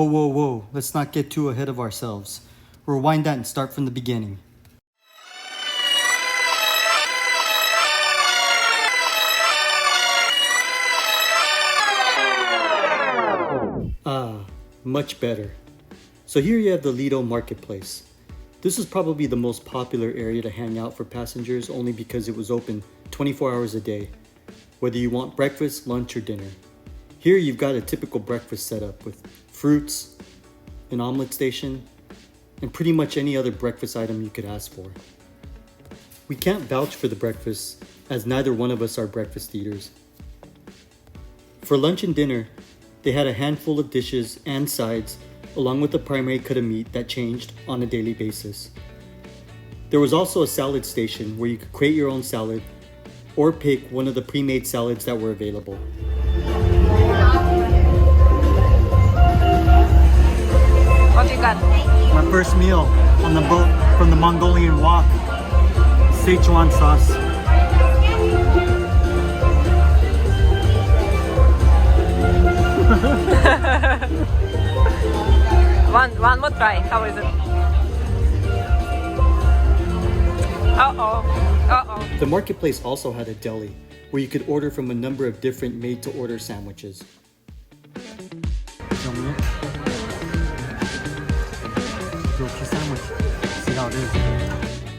Whoa. Let's not get too ahead of ourselves. Rewind that and start from the beginning. Much better. So here you have the Lido Marketplace. This is probably the most popular area to hang out for passengers only because it was open 24 hours a day, whether you want breakfast, lunch, or dinner. Here you've got a typical breakfast setup with fruits, an omelet station, and pretty much any other breakfast item you could ask for. We can't vouch for the breakfast as neither one of us are breakfast eaters. For lunch and dinner, they had a handful of dishes and sides along with a primary cut of meat that changed on a daily basis. There was also a salad station where you could create your own salad or pick one of the pre-made salads that were available. What you got? My first meal on the boat from the Mongolian wok, Sichuan sauce. One more try. How is it? Uh-oh. The marketplace also had a deli where you could order from a number of different made-to-order sandwiches.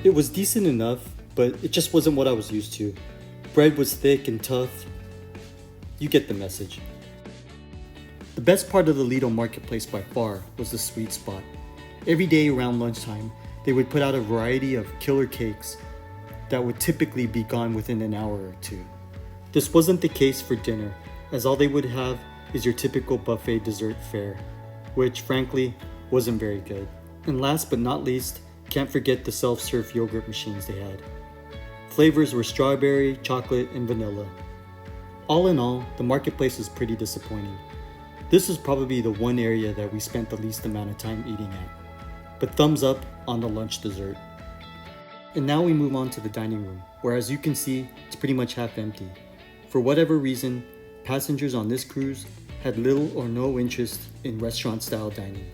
It was decent enough, but it just wasn't what I was used to. Bread was thick and tough. You get the message. The best part of the Lido Marketplace by far was the sweet spot. Every day around lunchtime, they would put out a variety of killer cakes that would typically be gone within an hour or two. This wasn't the case for dinner, as all they would have is your typical buffet dessert fare, which frankly wasn't very good. And last but not least, can't forget the self-serve yogurt machines they had. Flavors were strawberry, chocolate, and vanilla. All in all, the marketplace was pretty disappointing. This is probably the one area that we spent the least amount of time eating at. But thumbs up on the lunch dessert. And now we move on to the dining room, where as you can see, it's pretty much half empty. For whatever reason, passengers on this cruise had little or no interest in restaurant-style dining.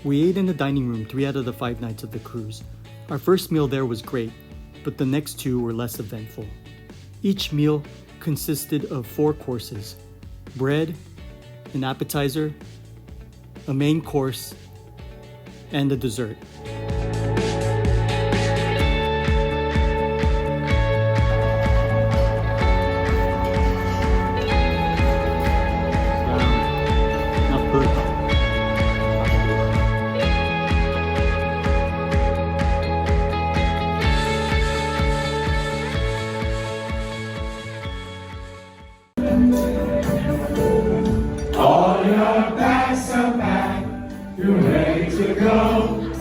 We ate in the dining room 3 out of the 5 nights of the cruise. Our first meal there was great, but the next 2 were less eventful. Each meal consisted of 4 courses: bread, an appetizer, a main course, and a dessert. All your bags are packed, you're ready to go.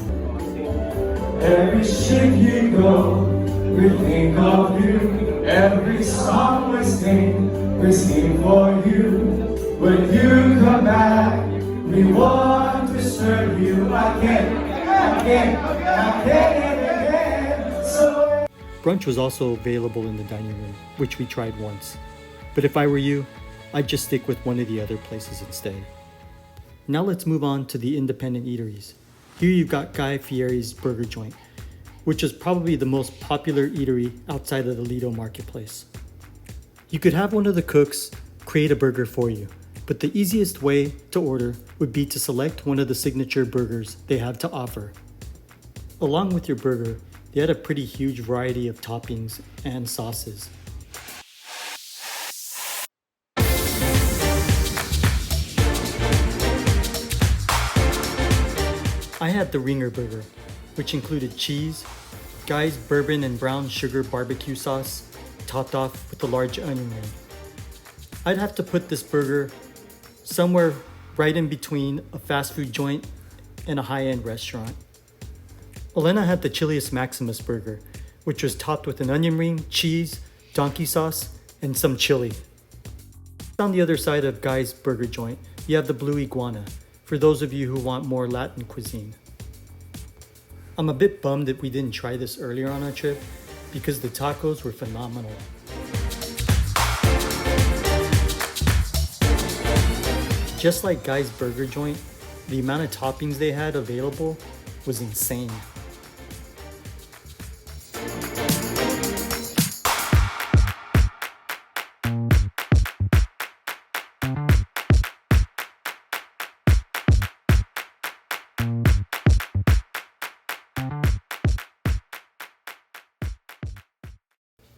Every ship you go, we think of you. Every song we sing for you. When you come back, we want to serve you again. So Brunch was also available in the dining room, which we tried once. But if I were you, I'd just stick with one of the other places instead. Now let's move on to the independent eateries. Here you've got Guy Fieri's Burger Joint, which is probably the most popular eatery outside of the Lido Marketplace. You could have one of the cooks create a burger for you, but the easiest way to order would be to select one of the signature burgers they have to offer. Along with your burger, they had a pretty huge variety of toppings and sauces. I had the Ringer Burger, which included cheese, Guy's bourbon and brown sugar barbecue sauce, topped off with a large onion ring. I'd have to put this burger somewhere right in between a fast food joint and a high-end restaurant. Elena had the Chilius Maximus Burger, which was topped with an onion ring, cheese, donkey sauce, and some chili. On the other side of Guy's Burger Joint, you have the Blue Iguana, for those of you who want more Latin cuisine. I'm a bit bummed that we didn't try this earlier on our trip because the tacos were phenomenal. Just like Guy's Burger Joint, The amount of toppings they had available was insane.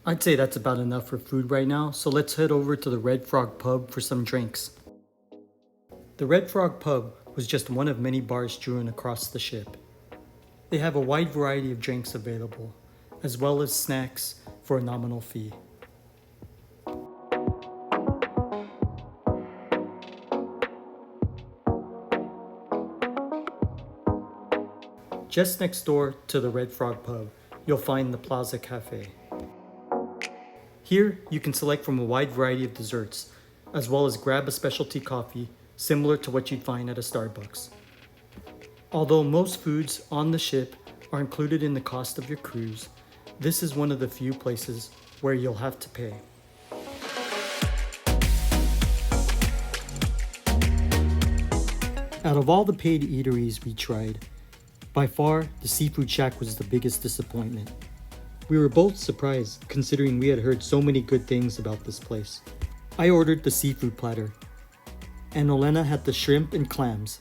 I'd say that's about enough for food right now, so let's head over to the Red Frog Pub for some drinks. The Red Frog Pub was just one of many bars strewn across the ship. They have a wide variety of drinks available, as well as snacks for a nominal fee. Just next door to the Red Frog Pub, you'll find the Plaza Cafe. Here, you can select from a wide variety of desserts, as well as grab a specialty coffee similar to what you'd find at a Starbucks. Although most foods on the ship are included in the cost of your cruise, this is one of the few places where you'll have to pay. Out of all the paid eateries we tried, by far the Seafood Shack was the biggest disappointment. We were both surprised considering we had heard so many good things about this place. I ordered the seafood platter, and Olena had the shrimp and clams.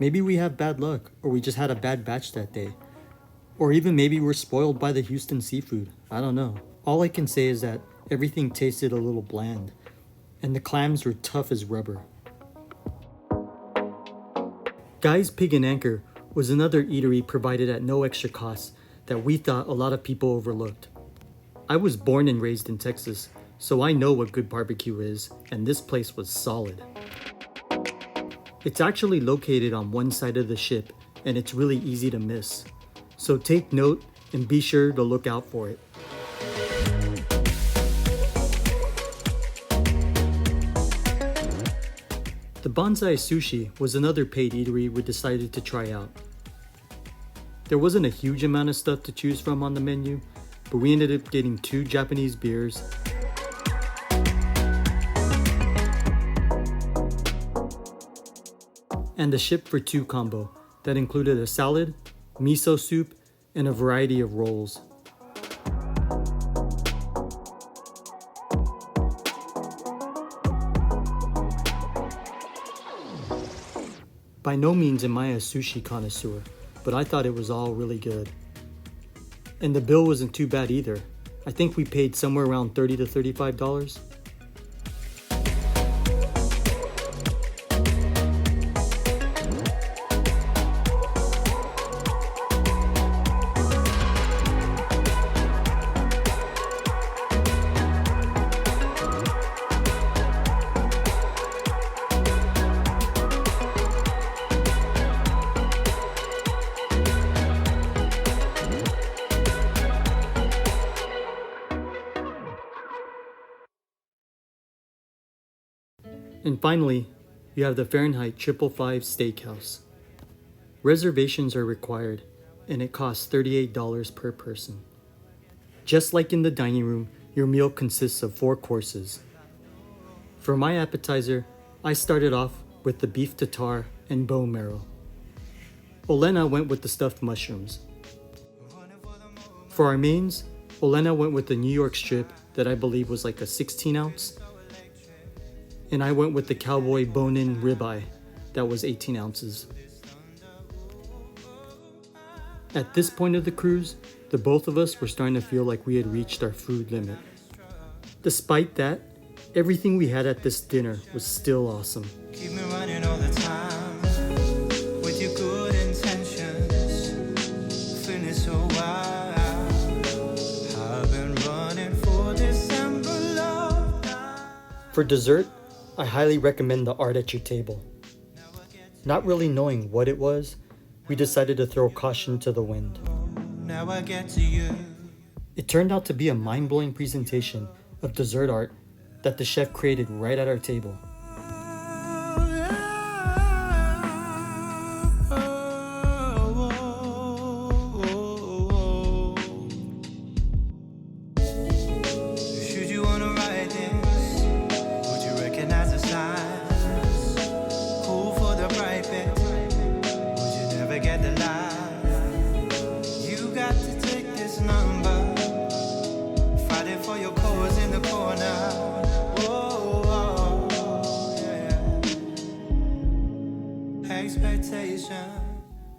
Maybe we have bad luck, or we just had a bad batch that day. Or even maybe we're spoiled by the Houston seafood. I don't know. All I can say is that everything tasted a little bland, and the clams were tough as rubber. Guy's Pig and Anchor was another eatery provided at no extra cost that we thought a lot of people overlooked. I was born and raised in Texas, so I know what good barbecue is, and this place was solid. It's actually located on one side of the ship, and it's really easy to miss. So take note and be sure to look out for it. The Bonsai Sushi was another paid eatery we decided to try out. There wasn't a huge amount of stuff to choose from on the menu, but we ended up getting 2 Japanese beers, and a ship for 2 combo that included a salad, miso soup, and a variety of rolls. By no means am I a sushi connoisseur, but I thought it was all really good. And the bill wasn't too bad either. I think we paid somewhere around $30 to $35. And finally, you have the Fahrenheit 555 Steakhouse. Reservations are required, and it costs $38 per person. Just like in the dining room, your meal consists of 4 courses. For my appetizer, I started off with the beef tartare and bone marrow. Olena went with the stuffed mushrooms. For our mains, Olena went with the New York strip that I believe was like a 16 ounce. And I went with the cowboy bone-in ribeye that was 18 ounces. At this point of the cruise, the both of us were starting to feel like we had reached our food limit. Despite that, everything we had at this dinner was still awesome. Keep me running all the time with your good intentions. Feeling so wild. I've been running for December love. For dessert, I highly recommend the art at your table. Not really knowing what it was, we decided to throw caution to the wind. Now I get to you. It turned out to be a mind-blowing presentation of dessert art that the chef created right at our table. Should you wanna write this? Would you recognize the signs? Cool for the bright bit.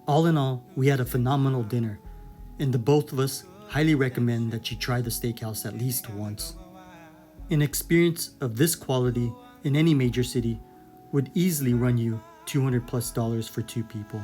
All in all, we had a phenomenal dinner, and the both of us highly recommend that you try the steakhouse at least once. An experience of this quality in any major city would easily run you $200+ for 2 people.